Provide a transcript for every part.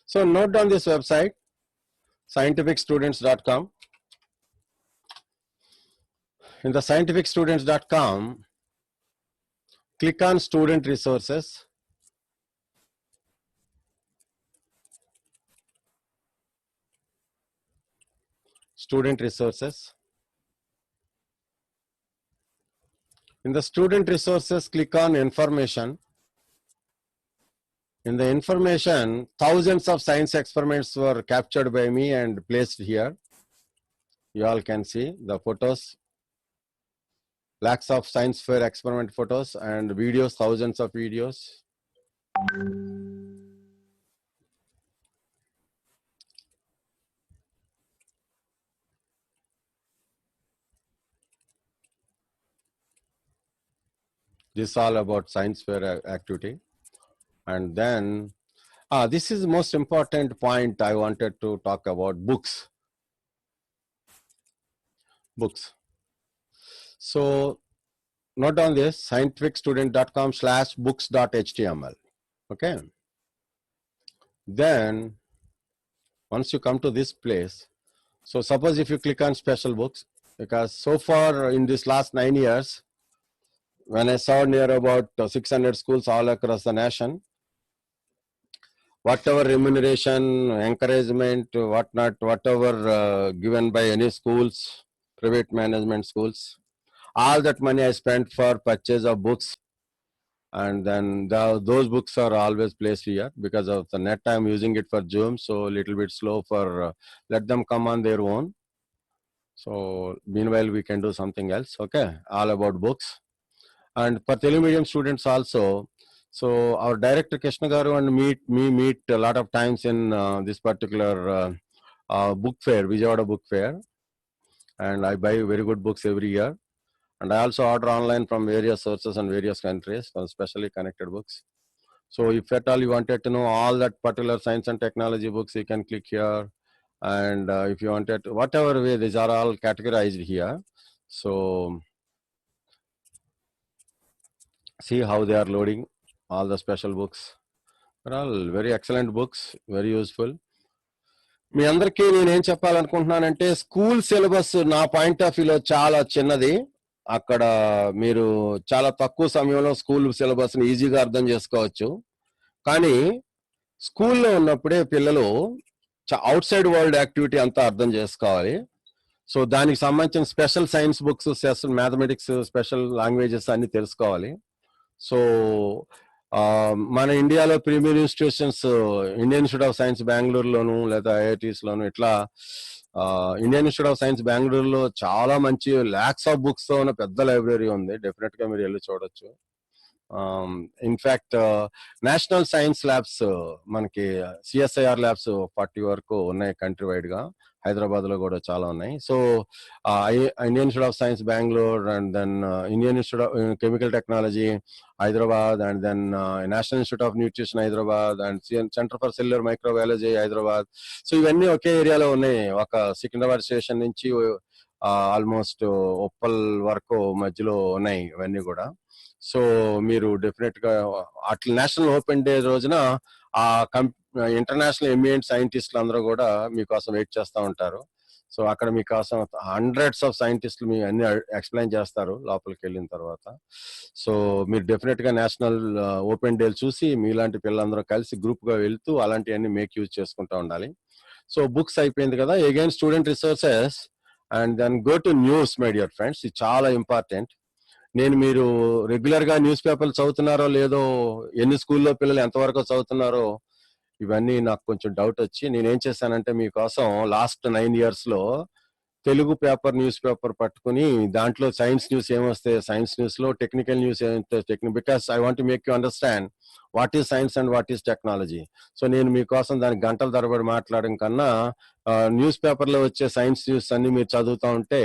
So note down this website, scientificstudents.com. In the scientificstudents.com, click on student resources. Student resources. In the student resources, click on information. In the information, thousands of science experiments were captured by me and placed here. You all can see the photos, lakhs of science fair experiment photos and videos, thousands of videos. This is all about science fair activity. And then, this is the most important point I wanted to talk about, books. Books. So note down this, scientificstudent.com/books.html. Okay. Then once you come to this place, so suppose if you click on special books, because so far in this last 9 years, when I saw near about 600 schools all across the nation, whatever remuneration, encouragement, whatnot, whatever given by any schools, private management schools, all that money I spent for purchase of books, and then those books are always placed here because of the net. I'm using it for Zoom, so a little bit slow for let them come on their own. So meanwhile we can do something else. Okay, all about books. And for Telugu medium students also, so our director Krishna Garu and me meet a lot of times in this particular book fair, Vijayawada book fair, and I buy very good books every year. And I also order online from various sources and various countries, specially connected books. So if at all you wanted to know all that particular science and technology books, you can click here. And if you wanted, whatever way, these are all categorized here. So see how they are loading all the special books. They're all very excellent books, very useful. మీ అందరికీ నేనేం చెప్పాలనుకుంటున్నానంటే school syllabus నా point of వ్యూలో చాలా చిన్నది. అక్కడ మీరు చాలా తక్కువ సమయంలో స్కూల్ సిలబస్ని ఈజీగా అర్థం చేసుకోవచ్చు. కానీ స్కూల్లో ఉన్నప్పుడే పిల్లలు అవుట్ సైడ్ వరల్డ్ యాక్టివిటీ అంతా అర్థం చేసుకోవాలి. సో దానికి సంబంధించిన special science books, special mathematics, special languages అన్ని తెలుసుకోవాలి. సో మన ఇండియాలో premier institutions Indian Institute of Science బెంగళూరులోను లేదా ఐఐటీస్లోను ఇట్లా ఇండియన్ ఇన్స్టిట్యూట్ ఆఫ్ సైన్స్ బెంగళూరులో చాలా మంచి ల్యాక్స్ ఆఫ్ బుక్స్ తో ఉన్న పెద్ద లైబ్రరీ ఉంది. డెఫినెట్ గా మీరు వెళ్ళి చూడొచ్చు. ఇన్ఫాక్ట్ నేషనల్ సైన్స్ ల్యాబ్స్ మనకి సిఎస్ఐఆర్ ల్యాబ్స్ 40 వరకు ఉన్నాయి కంట్రీ వైడ్ గా. హైదరాబాద్ లో కూడా చాలా ఉన్నాయి. So Indian Institute of Science Bengaluru, and then Indian Institute of Chemical Technology Hyderabad, and then National Institute of Nutrition Hyderabad, and Centre for Cellular Microbiology Hyderabad. So ఇవన్నీ ఒకే ఏరియాలో ఉన్నాయి. ఒక సికింద్రాబాద్ స్టేషన్ నుంచి ఆల్మోస్ట్ ఉప్పల్ వరకు మధ్యలో ఉన్నాయి ఇవన్నీ కూడా. సో మీరు డెఫినెట్ గా అట్లా నేషనల్ ఓపెన్ డే రోజున ఆ ఇంటర్నేషనల్ ఎమినెంట్ సైంటిస్టులు అందరూ కూడా మీకోసం వెయిట్ చేస్తూ ఉంటారు. సో అక్కడ మీకోసం హండ్రెడ్స్ ఆఫ్ సైంటిస్టులు మీ అన్ని ఎక్స్ప్లెయిన్ చేస్తారు లోపలికి వెళ్ళిన తర్వాత. సో మీరు డెఫినెట్ గా నేషనల్ ఓపెన్ డే చూసి మీలాంటి పిల్లలందరూ కలిసి గ్రూప్ గా వెళ్తూ అలాంటివన్నీ మేక్ యూజ్ చేసుకుంటూ ఉండాలి. సో బుక్స్ అయిపోయింది కదా, again student resources and then go to news. My dear friends, ఇది చాలా ఇంపార్టెంట్. నేను మీరు రెగ్యులర్ గా న్యూస్ పేపర్లు చదువుతున్నారో లేదో, ఎన్ని స్కూల్లో పిల్లలు ఎంతవరకు చదువుతున్నారో, ఇవన్నీ నాకు కొంచెం డౌట్ వచ్చి నేనేం చేశానంటే మీకోసం లాస్ట్ 9 years లో తెలుగు పేపర్, న్యూస్ పేపర్ పట్టుకుని దాంట్లో సైన్స్ న్యూస్ ఏమొస్తే సైన్స్ న్యూస్ లో, టెక్నికల్ న్యూస్ ఏమైతే technique, because I want make you understand what is science and what is technology. So నేను మీకోసం దానికి గంటల తరబడి మాట్లాడడం కన్నా న్యూస్ పేపర్ లో వచ్చే సైన్స్ న్యూస్ అన్ని మీరు చదువుతా ఉంటే,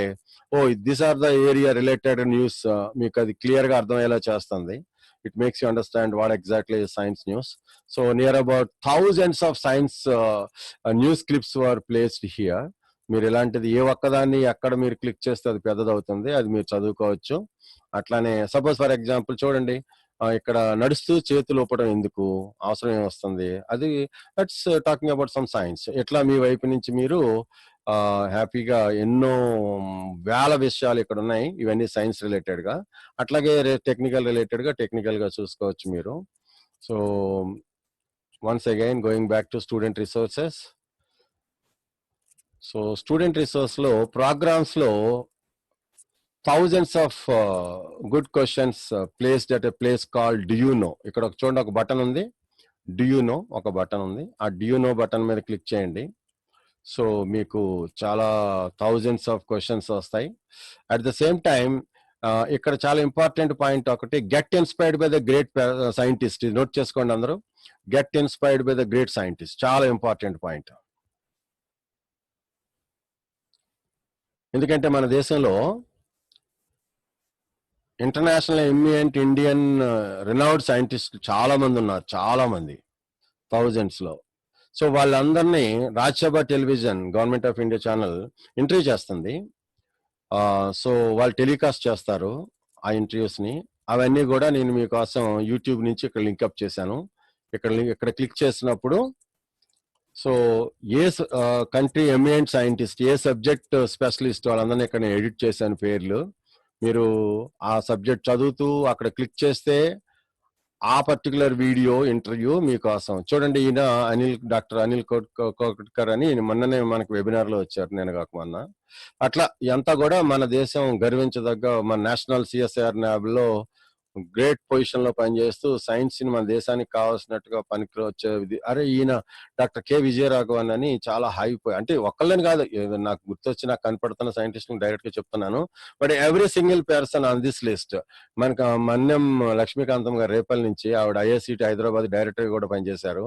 oh these are the area related news, మీకు అది క్లియర్ గా అర్థమయ్యేలా చేస్తుంది. It makes you understand what exactly is science news. So near about thousands of science news clips were placed here. మీరు ఇలాంటిది ఏ ఒక్కదాన్ని ఎక్కడ మీరు క్లిక్ చేస్తే అది పెద్దదవుతుంది, అది మీరు చదువుకోవచ్చు. అట్లానే సపోజ్ ఫర్ ఎగ్జాంపుల్ చూడండి, ఇక్కడ నడుస్తూ చేతులు ఊపడం ఎందుకు, అవసరం ఏమొస్తుంది, అది that's talking about some science. ఎట్లా మీ వైపు నుంచి మీరు హ్యాపీగా ఎన్నో వేల విషయాలు ఇక్కడ ఉన్నాయి, ఇవన్నీ సైన్స్ రిలేటెడ్ గా. అట్లాగే టెక్నికల్ రిలేటెడ్ గా టెక్నికల్ గా చూసుకోవచ్చు మీరు. So once again going back to student resources. So student resource లో ప్రోగ్రామ్స్ లో thousands of good questions placed at a place call do you know. ఇక్కడ ఒక చూడండి, ఒక బటన్ ఉంది, డూ యూ నో ఒక బటన్ ఉంది. ఆ డూ యూ నో బటన్ మీద క్లిక్ చేయండి. సో మీకు చాలా థౌజండ్స్ ఆఫ్ క్వశ్చన్స్ వస్తాయి. అట్ ద సేమ్ టైం ఇక్కడ చాలా ఇంపార్టెంట్ పాయింట్ ఒకటి, get inspired by the great scientist. Note చేసుకోండి అందరూ, get inspired by the great scientist, చాలా ఇంపార్టెంట్ పాయింట్. ఎందుకంటే మన దేశంలో international eminent Indian renowned scientist చాలా మంది ఉన్నారు, చాలా మంది, థౌజండ్స్ లో. సో వాళ్ళందరినీ Rajya Sabha television, government of India channel interview చేస్తుంది. సో వాళ్ళు టెలికాస్ట్ చేస్తారు ఆ ఇంటర్వ్యూస్ ని. అవన్నీ కూడా నేను మీకోసం యూట్యూబ్ నుంచి ఇక్కడ లింక్అప్ చేశాను. ఇక్కడ క్లిక్ చేసినప్పుడు సో ఏ కంట్రీ ఎమినెంట్ సైంటిస్ట్, ఏ సబ్జెక్ట్ స్పెషలిస్ట్, వాళ్ళందరినీ ఇక్కడ నేను ఎడిట్ చేశాను పేర్లు. మీరు ఆ సబ్జెక్ట్ చదువుతూ అక్కడ క్లిక్ చేస్తే ఆ పర్టికులర్ వీడియో ఇంటర్వ్యూ మీకోసం. చూడండి, ఈయన డాక్టర్ అనిల్ కోట్కర్ అని మొన్ననే మనకు వెబినార్ లో వచ్చారు, నేను కాక మొన్న. అట్లా అంతా కూడా మన దేశం గర్వించదగ్గ, మన నేషనల్ సిఎస్ఐఆర్ ల్యాబ్ లో గ్రేట్ పొజిషన్ లో పనిచేస్తూ సైన్స్ ని మన దేశానికి కావాల్సినట్టుగా పనికి వచ్చేది. అరే ఈయన డాక్టర్ కె విజయరాఘవన్ అని చాలా హై, అంటే ఒక్కళ్ళని కాదు, నాకు గుర్తొచ్చి నాకు కనపడుతున్న సైంటిస్ట్ డైరెక్ట్ గా చెప్తున్నాను. But every single person on this list. మనకు మన్యం లక్ష్మీకాంతం గారు రేపల్ నుంచి, ఆవిడ ఐఐసిటి హైదరాబాద్ డైరెక్టర్ కూడా పనిచేశారు.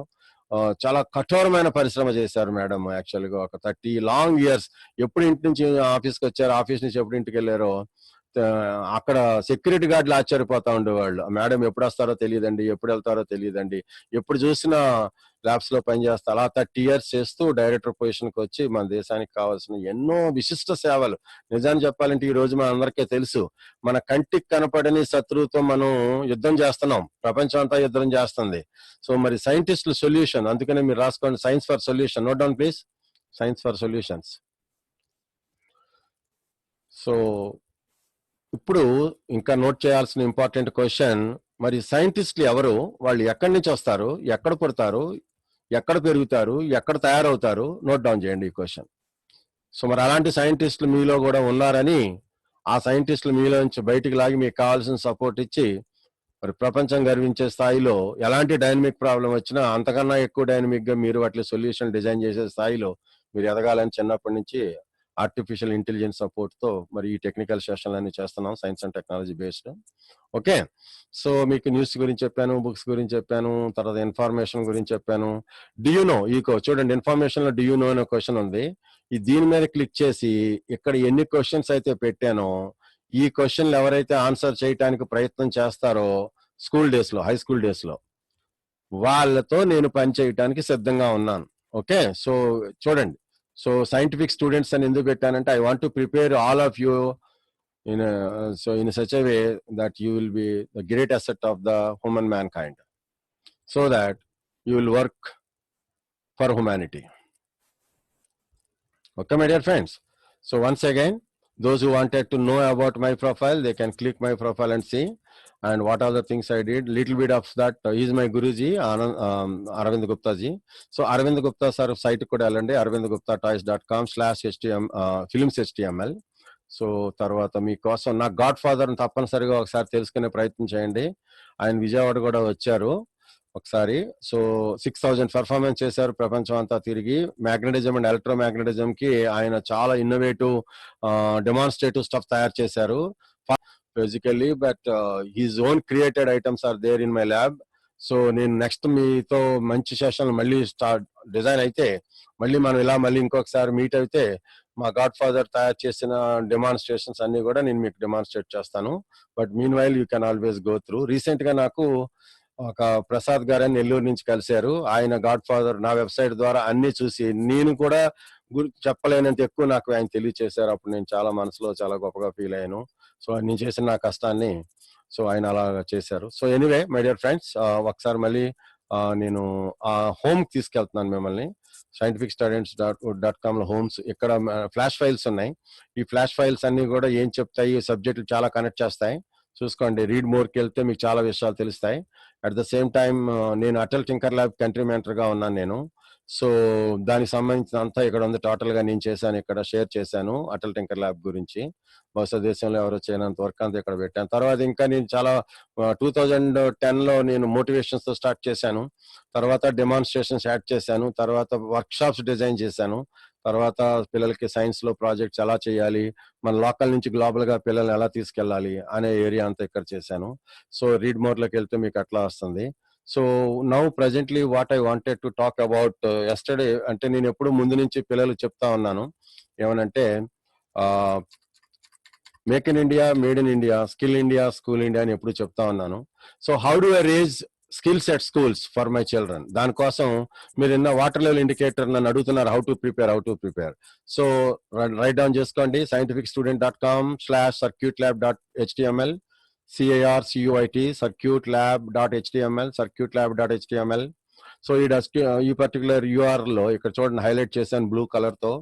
చాలా కఠోరమైన పరిశ్రమ చేశారు మేడం. యాక్చువల్ గా ఒక 30 లాంగ్ ఇయర్స్. ఎప్పుడు ఇంటి నుంచి ఆఫీస్కి వచ్చారు, ఆఫీస్ నుంచి ఎప్పుడు ఇంటికి వెళ్ళారో అక్కడ సెక్యూరిటీ గార్డులు ఆశ్చర్యపోతా ఉండేవాళ్ళు. మేడం ఎప్పుడు వస్తారో తెలియదండి, ఎప్పుడు వెళ్తారో తెలియదండి, ఎప్పుడు చూసినా ల్యాబ్స్ లో పనిచేస్తా. అలా 30 ఇయర్స్ చేస్తూ డైరెక్టర్ పొజిషన్ కి వచ్చి మన దేశానికి కావాల్సిన ఎన్నో విశిష్ట సేవలు. నిజాన్ని చెప్పాలంటే ఈ రోజు మన అందరికీ తెలుసు, మన కంటికి కనపడని శత్రువుతో మనం యుద్ధం చేస్తున్నాం, ప్రపంచం అంతా యుద్ధం చేస్తుంది. సో మరి సైంటిస్టుల సొల్యూషన్, అందుకనే మీరు రాసుకోండి, science for solution. Note down please, science for solutions. So ఇప్పుడు ఇంకా నోట్ చేయాల్సిన ఇంపార్టెంట్ క్వశ్చన్, మరి సైంటిస్టులు ఎవరు, వాళ్ళు ఎక్కడి నుంచి వస్తారు, ఎక్కడ పుడతారు, ఎక్కడ పెరుగుతారు, ఎక్కడ తయారవుతారు, నోట్ డౌన్ చేయండి ఈ క్వశ్చన్. సో మరి అలాంటి సైంటిస్టులు మీలో కూడా ఉన్నారని, ఆ సైంటిస్టులు మీలో నుంచి బయటికి లాగి మీకు కావాల్సిన సపోర్ట్ ఇచ్చి మరి ప్రపంచం గర్వించే స్థాయిలో ఎలాంటి డైనమిక్ ప్రాబ్లం వచ్చినా అంతకన్నా ఎక్కువ డైనమిక్ గా మీరు వాటి సొల్యూషన్ డిజైన్ చేసే స్థాయిలో మీరు ఎదగాలని చిన్నప్పటి నుంచి ఆర్టిఫిషియల్ ఇంటెలిజెన్స్ సపోర్ట్ తో మరి ఈ టెక్నికల్ సెషన్లు అన్ని చేస్తున్నాం, science and technology based. Okay, so మీకు న్యూస్ గురించి చెప్పాను, బుక్స్ గురించి చెప్పాను, తర్వాత ఇన్ఫర్మేషన్ గురించి చెప్పాను. డియూ నో, చూడండి ఇన్ఫర్మేషన్ లో డియూ నో అనే క్వశ్చన్ ఉంది. దీని మీద క్లిక్ చేసి ఇక్కడ ఎన్ని క్వశ్చన్స్ అయితే పెట్టానో ఈ క్వశ్చన్లు ఎవరైతే ఆన్సర్ చేయడానికి ప్రయత్నం చేస్తారో స్కూల్ డేస్ లో, హై స్కూల్ డేస్ లో, వాళ్ళతో నేను పని చేయడానికి సిద్ధంగా ఉన్నాను. ఓకే, సో చూడండి, సో సైంటిఫిక్ స్టూడెంట్స్ అని ఎందుకు పెట్టానంటే I want to prepare all of you in such a way that you will be the great asset of the human mankind, so that you will work for humanity. Okay my dear friends, so once again, those who wanted to know about my profile, they can click my profile and see and what are the things I did. Little bit of that, he is my Guruji, Arvind Gupta ji. So Arvind Gupta sir site kuda ellandi, arvindguptatoys.com/htm films html. So తర్వాత మీకోసం నా God father తప్పనిసరిగా ఒకసారి తెలుసుకునే ప్రయత్నం చేయండి. ఆయన విజయవాడ కూడా వచ్చారు ఒకసారి. సో 6000 పెర్ఫార్మెన్స్ చేశారు ప్రపంచం అంతా తిరిగి. మ్యాగ్నెటిజం అండ్ ఎలక్ట్రో మ్యాగ్నెటిజం కి ఆయన చాలా ఇన్నోవేటివ్ డెమాన్స్ట్రేటివ్ స్టఫ్ తయారు చేశారు physically, but his own created items are there in my lab. So నేను నెక్స్ట్ మీతో మంచి సెషన్ మళ్ళీ డిజైన్ అయితే మళ్ళీ మనం ఇలా మళ్ళీ ఇంకొకసారి మీట్ అయితే మా గాడ్ ఫాదర్ తయారు చేసిన డెమాన్స్ట్రేషన్స్ అన్ని కూడా నేను మీకు డెమాన్స్ట్రేట్ చేస్తాను. But mean while you can always go through. Recent గా నాకు ఒక ప్రసాద్ గారు అని నెల్లూరు నుంచి కలిశారు. ఆయన గాడ్ ఫాదర్ నా వెబ్సైట్ ద్వారా అన్ని చూసి నేను కూడా చెప్పలేనంత ఎక్కువ నాకు ఆయన తెలియచేశారు. అప్పుడు నేను చాలా మనసులో చాలా గొప్పగా ఫీల్ అయ్యాను. సో నేను చేసిన నా కష్టాన్ని సో ఆయన అలా చేశారు. So anyway my dear friends, ఒకసారి మళ్ళీ నేను ఆ హోమ్ తీసుకెళ్తున్నాను మిమ్మల్ని. scientificstudies.com లో హోమ్స్ ఇక్కడ ఫ్లాష్ ఫైల్స్ ఉన్నాయి. ఈ ఫ్లాష్ ఫైల్స్ అన్ని కూడా ఏం చెప్తాయి, సబ్జెక్టులు చాలా కనెక్ట్ చేస్తాయి. చూసుకోండి, రీడ్ మోర్కి వెళ్తే మీకు చాలా విషయాలు తెలుస్తాయి. అట్ ద సేమ్ టైం నేను అటల్ టింకర్ ల్యాబ్ కంట్రీ మెంటర్గా ఉన్నాను నేను. సో దానికి సంబంధించిన అంతా ఇక్కడ ఉంది. టోటల్గా నేను చేశాను, ఇక్కడ షేర్ చేశాను అటల్ టింకర్ ల్యాబ్ గురించి. బహుశా దేశంలో ఎవరో చేయనంత వర్క్ అంతా ఇక్కడ పెట్టాను. తర్వాత ఇంకా నేను చాలా 2010లో నేను మోటివేషన్స్తో స్టార్ట్ చేశాను. తర్వాత డెమాన్స్ట్రేషన్స్ యాడ్ చేశాను. తర్వాత వర్క్ షాప్స్ డిజైన్ చేశాను. తర్వాత పిల్లలకి సైన్స్లో ప్రాజెక్ట్స్ ఎలా చేయాలి, మన లోకల్ నుంచి గ్లోబల్గా పిల్లల్ని ఎలా తీసుకెళ్ళాలి అనే ఏరియా అంతా ఇక్కడ చేశాను. సో రీడ్ మోర్లోకి వెళ్తే మీకు అట్లా వస్తుంది. So now presently what I wanted to talk about yesterday, అంటే నేను ఎప్పుడు ముందు నుంచి పిల్లలు చెప్తా ఉన్నాను ఏమనంటే make in India, made in India, skill India, school India అని ఎప్పుడు చెప్తా ఉన్నాను. So how do I raise skills at schools for my children? దానికోసం మీరు నిన్న వాటర్ లెవెల్ ఇండికేటర్ నన్ను అడుగుతున్నారు, how to prepare. So write down చేసుకోండి, scientificstudent.com/circuitlab.html, circuitlab.html. సో ఈ పర్టికులర్ యూఆర్ఎల్ లో ఇక్కడ చూడండి, హైలైట్ చేశాను బ్లూ కలర్ తో.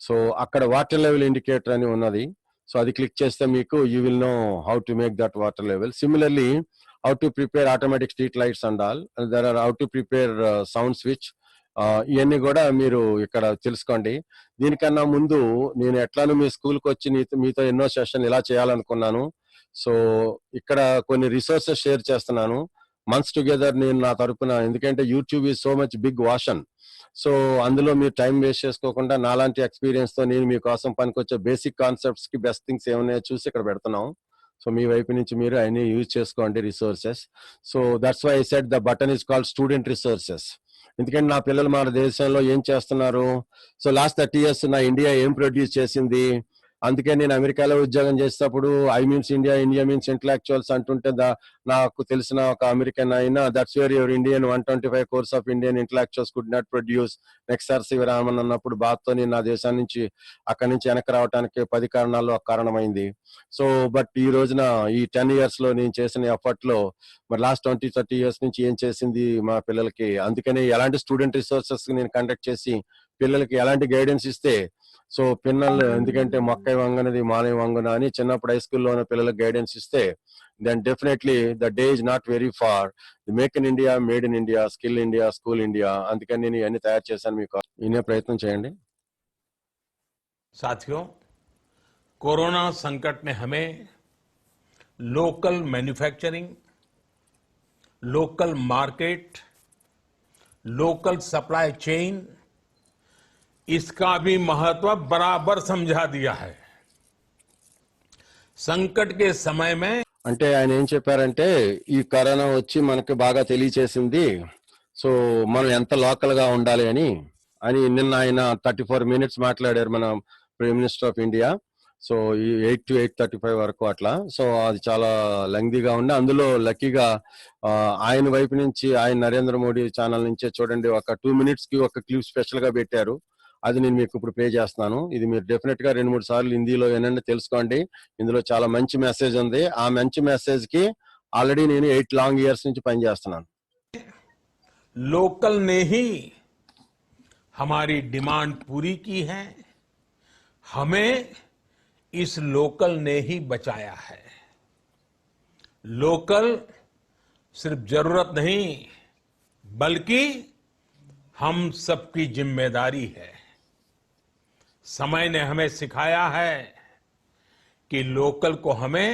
సో అక్కడ వాటర్ లెవెల్ ఇండికేటర్ అని ఉన్నది. సో అది క్లిక్ చేస్తే మీకు you will know how to make that water level. Similarly how to prepare automatic street lights and all, there are how to prepare sound switch, ఇవన్నీ కూడా మీరు ఇక్కడ తెలుసుకోండి. దీనికన్నా ముందు నేను ఎట్లానూ మీ స్కూల్కి వచ్చి మీతో ఎన్నో సెషన్ ఇలా చేయాలనుకున్నాను. సో ఇక్కడ కొన్ని రిసోర్సెస్ షేర్ చేస్తున్నాను మంత్స్ టుగెదర్ నేను నా తరపున, ఎందుకంటే YouTube is so much big ocean. So అందులో మీరు టైం వేస్ట్ చేసుకోకుండా నాలాంటి ఎక్స్పీరియన్స్ తో నేను మీకోసం పనికొచ్చే బేసిక్ కాన్సెప్ట్స్ కి బెస్ట్ థింగ్స్ ఏమున్నాయో చూసి ఇక్కడ పెడుతున్నాం. సో మీ వైపు నుంచి మీరు అన్ని యూజ్ చేసుకోండి resources. So that's why I said the button is called student resources. ఎందుకంటే నా పిల్లలు మన దేశంలో ఏం చేస్తున్నారు, సో లాస్ట్ 30 years నా ఇండియా ఏం ప్రొడ్యూస్ చేసింది, అందుకే నేను అమెరికాలో ఉద్యోగం చేసేటప్పుడు I means India, India means intellectuals అంటుంటే నాకు తెలిసిన ఒక అమెరికన్ అయినా that's where your Indian 125 crores of Indian intellectuals could not produce next sir Sivaraman అన్నప్పుడు బాధతో నేను నా దేశం నుంచి అక్కడి నుంచి వెనక్కి రావడానికి 10 కారణాల్లో ఒక కారణమైంది. సో బట్ ఈ రోజున ఈ 10 years లో నేను చేసిన ఎఫర్ట్ లో మరి లాస్ట్ 20-30 years నుంచి ఏం చేసింది మా పిల్లలకి, అందుకని ఎలాంటి స్టూడెంట్ రిసోర్సెస్ నేను కండక్ట్ చేసి పిల్లలకి ఎలాంటి గైడెన్స్ ఇస్తే, సో పిల్లలు ఎందుకంటే మొక్కై వంగనది మానవ వంగున అని చిన్నప్పుడు హై స్కూల్లో ఉన్న పిల్లలకు గైడెన్స్ ఇస్తే then definitely the day is not very far. Make in India, made in India, skill India, school India, అందుకని నేను ఇవన్నీ తయారు చేశాను. మీకు వినే ప్రయత్నం చేయండి. साथियों, कोरोना संकट ने हमें local manufacturing, local market, local supply chain, इसका भी महत्व बराबर समझा दिया है. संकट के समय में అంటే ఆయన ఏం చెప్పారంటే ఈ కరోనా వచ్చి మనకి బాగా తెలియచేసింది సో మనం ఎంత లోకల్ గా ఉండాలి అని నిన్న ఆయన 34 minutes మాట్లాడారు మన prime minister of India. So ఈ 8 to 8:35 వరకు అట్లా. సో అది చాలా లెంగ్దీగా ఉండి అందులో లక్కీగా ఆయన వైపు నుంచి ఆయన నరేంద్ర మోడీ ఛానల్ నుంచే చూడండి ఒక 2 minutes కి ఒక క్లిప్ స్పెషల్ గా పెట్టారు. అది నేను మీకు ఇప్పుడు ప్లే చేస్తున్నాను. ఇది మీరు డెఫినెట్ గా 2-3 సార్లు హిందీలో ఏనండి తెలుసుకోండి. ఇందులో చాలా మంచి మెసేజ్ ఉంది. ఆ మంచి మెసేజ్ కి ఆల్రెడీ నేను 8 long years నుంచి పనిచేస్తున్నాను. लोकल ने ही हमारी डिमांड पूरी की है, हमें इस लोकल ने ही बचाया है. लोकल सिर्फ जरूरत नहीं बल्कि हम सबकी जिम्मेदारी है. समय ने हमें सिखाया है कि लोकल को हमें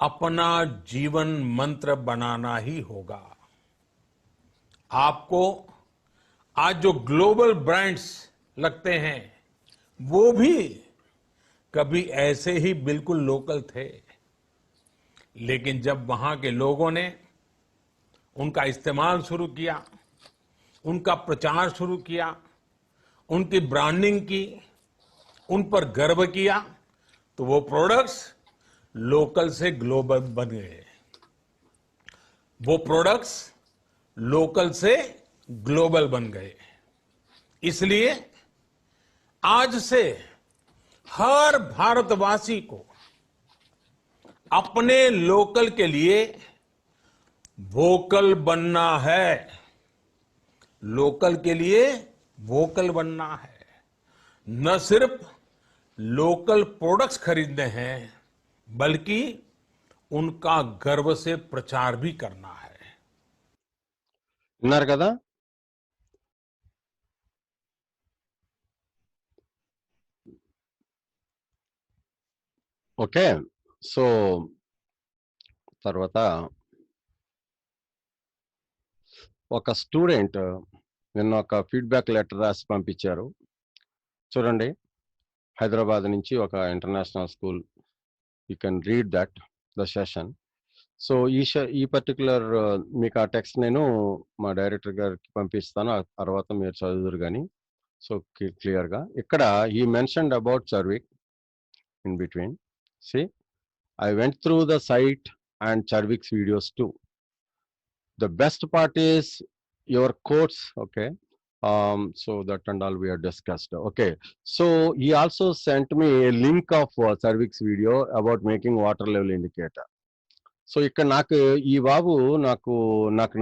अपना जीवन मंत्र बनाना ही होगा. आपको आज जो ग्लोबल ब्रांड्स लगते हैं वो भी कभी ऐसे ही बिल्कुल लोकल थे, लेकिन जब वहां के लोगों ने उनका इस्तेमाल शुरू किया, उनका प्रचार शुरू किया, उनकी ब्रांडिंग की, उन पर गर्व किया, तो वो प्रोडक्ट्स लोकल से ग्लोबल बन गए. वो प्रोडक्ट्स लोकल से ग्लोबल बन गए. इसलिए आज से हर भारतवासी को अपने लोकल के लिए वोकल बनना है। लोकल के लिए वोकल बनना है। न सिर्फ लोकल प्रोडक्ट्स खरीदने हैं, बल्कि उनका गर्व से प्रचार भी करना है। విన్నారు కదా? ఓకే. సో తర్వాత ఒక స్టూడెంట్ నిన్న ఒక ఫీడ్‌బ్యాక్ లెటర్ రాసి పంపించారు. చూడండి, హైదరాబాద్ నుంచి ఒక international school. You can read that the session. So ఈ పర్టిక్యులర్ మీకు ఆ టెక్స్ట్ నేను మా డైరెక్టర్ గారికి పంపిస్తాను. ఆ తర్వాత మీరు చదువుదురు గాని. సో క్లియర్‌గా ఇక్కడ he mentioned about Charvik in between. See, I went through the site and Charvik's videos too. The best part is your quotes, okay? So that and all we have discussed. Okay, so he also sent me a link of Charvik's video about making water level indicator. So ఇక్కడ నాకు ఈ బాబు నాకు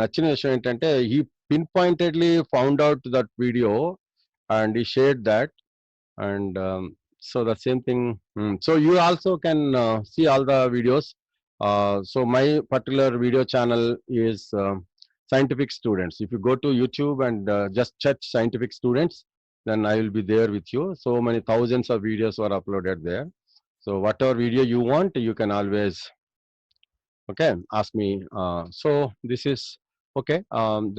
నచ్చిన విషయం ఏంటంటే he pinpointedly found out that video and he shared that. And so the same thing. So you also can see all the videos. So my particular video channel is Scientific Students. If you go to YouTube and just search Scientific Students, then I will be there with you. So many thousands of videos were uploaded there. So whatever video you want, you can always ask me. So this is okay.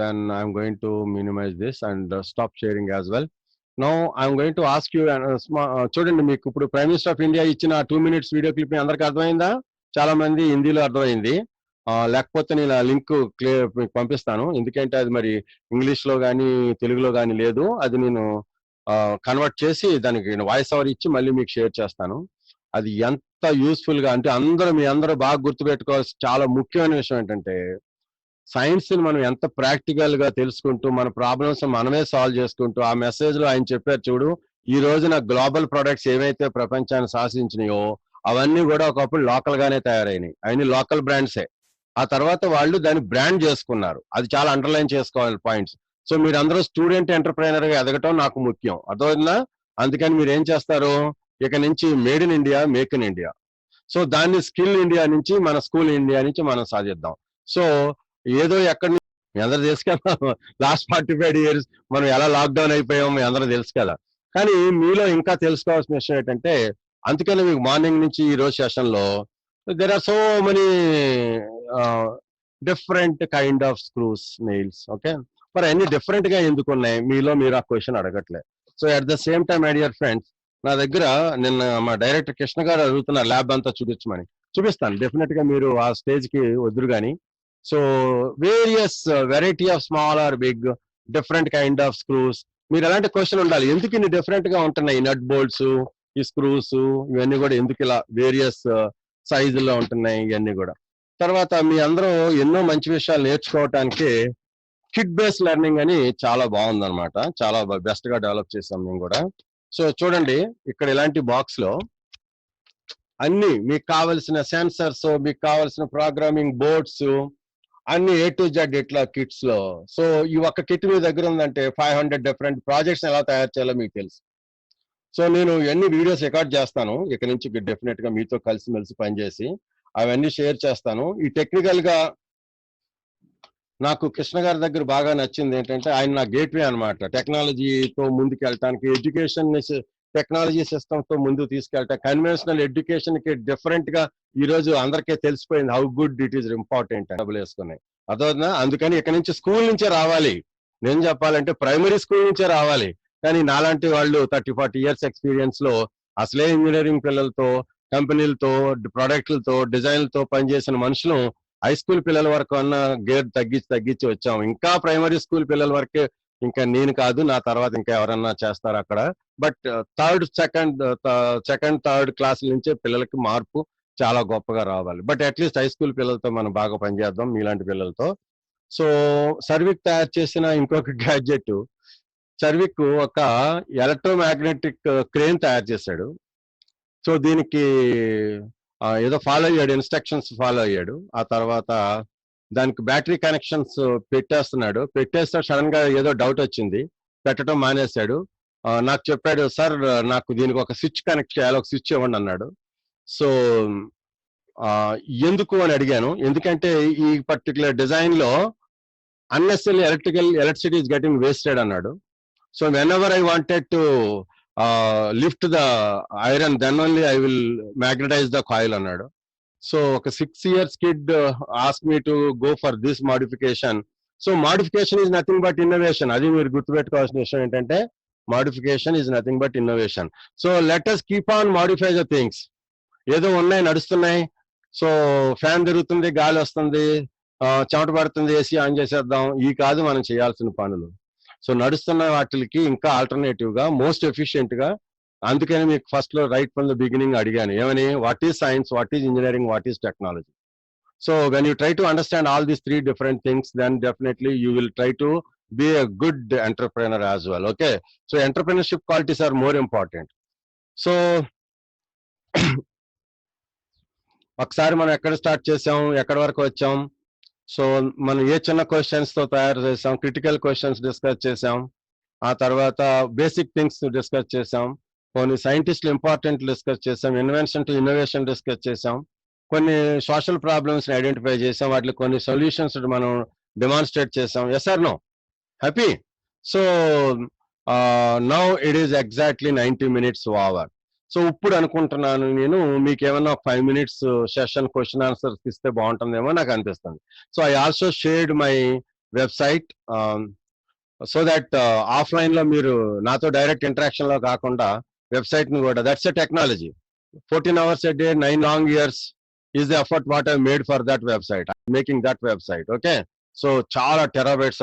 Then I'm going to minimize this and stop sharing as well. Now I'm going to ask you, చూడండి, మీకు ఇప్పుడు prime minister of India ఇచ్చిన 2 minutes video clip అందరికి అర్థమైందా? చాలా మంది హిందీలో అర్థమైంది. లేకపోతే నేను ఆ లింక్ క్లియర్ మీకు పంపిస్తాను. ఎందుకంటే అది మరి ఇంగ్లీష్ లో కానీ తెలుగులో కానీ లేదు. అది నేను కన్వర్ట్ చేసి దానికి వాయిస్ ఓవర్ ఇచ్చి మళ్ళీ మీకు షేర్ చేస్తాను. అది ఎంత యూస్ఫుల్ గా అంటే మీ అందరూ బాగా గుర్తుపెట్టుకోవాల్సిన చాలా ముఖ్యమైన విషయం ఏంటంటే, సైన్స్ ని మనం ఎంత ప్రాక్టికల్ గా తెలుసుకుంటూ మన ప్రాబ్లమ్స్ మనమే సాల్వ్ చేసుకుంటూ, ఆ మెసేజ్ లో ఆయన చెప్పారు చూడు, ఈ రోజున గ్లోబల్ ప్రొడక్ట్స్ ఏవైతే ప్రపంచాన్ని శాసించినాయో అవన్నీ కూడా ఒకప్పుడు లోకల్ గానే తయారైనాయి. అవన్నీ లోకల్ బ్రాండ్సే. ఆ తర్వాత వాళ్ళు దాన్ని బ్రాండ్ చేసుకున్నారు. అది చాలా అండర్లైన్ చేసుకోవాలి పాయింట్స్. సో మీరందరూ స్టూడెంట్ ఎంటర్ప్రైనర్ గా ఎదగటం నాకు ముఖ్యం, అర్థమైందా? అందుకని మీరు ఏం చేస్తారు, ఇక నుంచి made in India, make in India. So దాన్ని స్కిల్ ఇండియా నుంచి, మన స్కూల్ ఇండియా నుంచి మనం సాధిద్దాం. సో ఏదో ఎక్కడి నుంచి మీ అందరూ తెలుసు కదా, లాస్ట్ 45 years మనం ఎలా లాక్డౌన్ అయిపోయామో మీ అందరూ తెలుసు కదా. కానీ మీలో ఇంకా తెలుసుకోవాల్సిన విషయం ఏంటంటే, అందుకని మీకు మార్నింగ్ నుంచి ఈ రోజు సెషన్ లో there are so many different kind of screws, nails, okay? మరి అన్ని డిఫరెంట్ గా ఎందుకు ఉన్నాయి మీలో మీరు ఆ క్వశ్చన్ అడగట్లే. So at the same time my dear friends, నా దగ్గర నిన్న మా డైరెక్టర్ కృష్ణ గారు అడుగుతున్నారు ల్యాబ్ అంతా చూపించమని. చూపిస్తాను డెఫినెట్ గా, మీరు ఆ స్టేజ్ కి వద్దురు కానీ. So various variety of small or big different kind of screws. మీరు ఎలాంటి క్వశ్చన్ ఉండాలి, ఎందుకు ఇన్ని డిఫరెంట్ గా ఉంటున్నాయి నట్ బోల్ట్స్, ఈ స్క్రూస్, ఇవన్నీ కూడా ఎందుకు ఇలా వేరియస్ సైజుల్లో ఉంటున్నాయి, ఇవన్నీ కూడా. తర్వాత మీ అందరూ ఎన్నో మంచి విషయాలు నేర్చుకోవటానికి కిట్ బేస్డ్ లెర్నింగ్ అని చాలా బాగుందన్నమాట. చాలా బెస్ట్ గా డెవలప్ చేసాం మేము కూడా. సో చూడండి, ఇక్కడ ఇలాంటి బాక్స్ లో అన్ని మీకు కావలసిన సెన్సర్స్, మీకు కావలసిన ప్రోగ్రామింగ్ బోర్డ్స్ అన్ని A to Z ఇట్లా కిట్స్ లో. సో ఈ ఒక్క కిట్ మీ దగ్గర ఉందంటే 500 డిఫరెంట్ ప్రాజెక్ట్స్ ఎలా తయారు చేయాలో మీకు తెలుసు. సో నేను ఎన్ని వీడియోస్ రికార్డ్ చేస్తాను ఇక నుంచి డెఫినెట్ గా మీతో కలిసిమెలిసి పనిచేసి అవన్నీ షేర్ చేస్తాను. ఈ టెక్నికల్ గా నాకు కృష్ణ గారి దగ్గర బాగా నచ్చింది ఏంటంటే, ఆయన నా గేట్వే అనమాట. టెక్నాలజీతో ముందుకు వెళ్ళటానికి, ఎడ్యుకేషన్ టెక్నాలజీ సిస్టమ్ తో ముందుకు తీసుకెళ్ళటానికి, కన్వెన్షనల్ ఎడ్యుకేషన్ కి డిఫరెంట్ గా ఈ రోజు అందరికీ తెలిసిపోయింది how good it is important. డబ్బులు వేసుకున్నాయి అదవుతుందా. అందుకని ఇక్కడ నుంచి స్కూల్ నుంచే రావాలి. నేను చెప్పాలంటే ప్రైమరీ స్కూల్ నుంచే రావాలి. కానీ నాలాంటి వాళ్ళు 30-40 years ఎక్స్పీరియన్స్ లో అసలే ఇంజనీరింగ్ పిల్లలతో, కంపెనీలతో, ప్రొడక్ట్లతో, డిజైన్లతో పనిచేసిన మనుషులు హై స్కూల్ పిల్లల వరకు అన్న గేర్ తగ్గించి వచ్చాం. ఇంకా ప్రైమరీ స్కూల్ పిల్లల వరకే, ఇంకా నేను కాదు, నా తర్వాత ఇంకా ఎవరన్నా చేస్తారు అక్కడ. బట్ సెకండ్ థర్డ్ క్లాస్ నుంచే పిల్లలకి మార్పు చాలా గొప్పగా రావాలి. బట్ అట్లీస్ట్ హై స్కూల్ పిల్లలతో మనం బాగా పనిచేద్దాం, మీలాంటి పిల్లలతో. సో సర్విక్ తయారు చేసిన ఇంకొక గ్యాడ్జెట్, సర్విక్ ఒక ఎలక్ట్రోమాగ్నెటిక్ క్రేన్ తయారు చేశాడు. సో దీనికి ఏదో ఫాలో అయ్యాడు, ఇన్స్ట్రక్షన్స్ ఫాలో అయ్యాడు. ఆ తర్వాత దానికి బ్యాటరీ కనెక్షన్స్ పెట్టేస్తాడు, సడన్ గా ఏదో డౌట్ వచ్చింది, పెట్టడం మానేశాడు. నాకు చెప్పాడు, సార్ నాకు దీనికి ఒక స్విచ్ కనెక్ట్ చేయాలి, ఒక స్విచ్ ఇవ్వండి అన్నాడు. సో ఎందుకు అని అడిగాను. ఎందుకంటే ఈ పర్టికులర్ డిజైన్ లో unnecessarily electricity is getting wasted అన్నాడు. So whenever I wanted to lift the iron, then only I will magnetize the coil అన్నాడు. So ఒక 6 years kid asked me to go for this modification. So modification is nothing but innovation. అది మీరు గుర్తుపెట్టుకోవాల్సిన విషయం ఏంటంటే modification is nothing but innovation. So let us keep on modify the things. ఏదో ఉన్నాయి, నడుస్తున్నాయి, సో ఫ్యాన్ తిరుగుతుంది, గాలి వస్తుంది, చెమట పడుతుంది, ఏసీ ఆన్ చేసేద్దాం, ఈ కాదు మనం చేయాల్సిన పనులు. సో నడుస్తున్న వాటికి ఇంకా ఆల్టర్నేటివ్ గా మోస్ట్ ఎఫిషియెంట్ గా, అందుకని మీకు ఫస్ట్ లో రైట్ ఫ్రమ్ ద బిగినింగ్ అడిగాను, ఏమని, what is science, what is engineering, what is technology. So when you try to understand all these 3 different things, then definitely you will try to be a good entrepreneur as well. Okay, so entrepreneurship qualities are more important. So ఒకసారి మనం ఎక్కడ start చేసాం, ఎక్కడి వరకు వచ్చాం, so మనం ఏ చిన్న questions తో తయారు చేసాం, క్రిటికల్ క్వశ్చన్స్ డిస్కస్ చేసాం, ఆ తర్వాత బేసిక్ థింగ్స్ డిస్కస్ చేసాం, కొన్ని సైంటిస్టులు ఇంపార్టెంట్ డిస్కస్ చేసాం, ఇన్వెన్షన్ టు ఇన్నోవేషన్ డిస్కస్ చేసాం, కొన్ని సోషల్ ప్రాబ్లమ్స్ ని ఐడెంటిఫై చేసాం, వాటికి కొన్ని సొల్యూషన్స్ మనం డెమాన్స్ట్రేట్ చేసాం. Yes or no? Happy? So now it is exactly 90 minutes over. సో ఇప్పుడు అనుకుంటున్నాను నేను, మీకు ఏమన్నా 5 minutes సెషన్ క్వశ్చన్ ఆన్సర్స్ ఇస్తే బాగుంటుందేమో నాకు అనిపిస్తుంది. So I also shared my website so that offline లో మీరు నాతో డైరెక్ట్ ఇంటరాక్షన్ లో కాకుండా వెబ్సైట్ ని కూడా, that's a technology. 14 hours a day, 9 long years is the effort what I made for that website. I'm making that website. Okay, so చాలా terabytes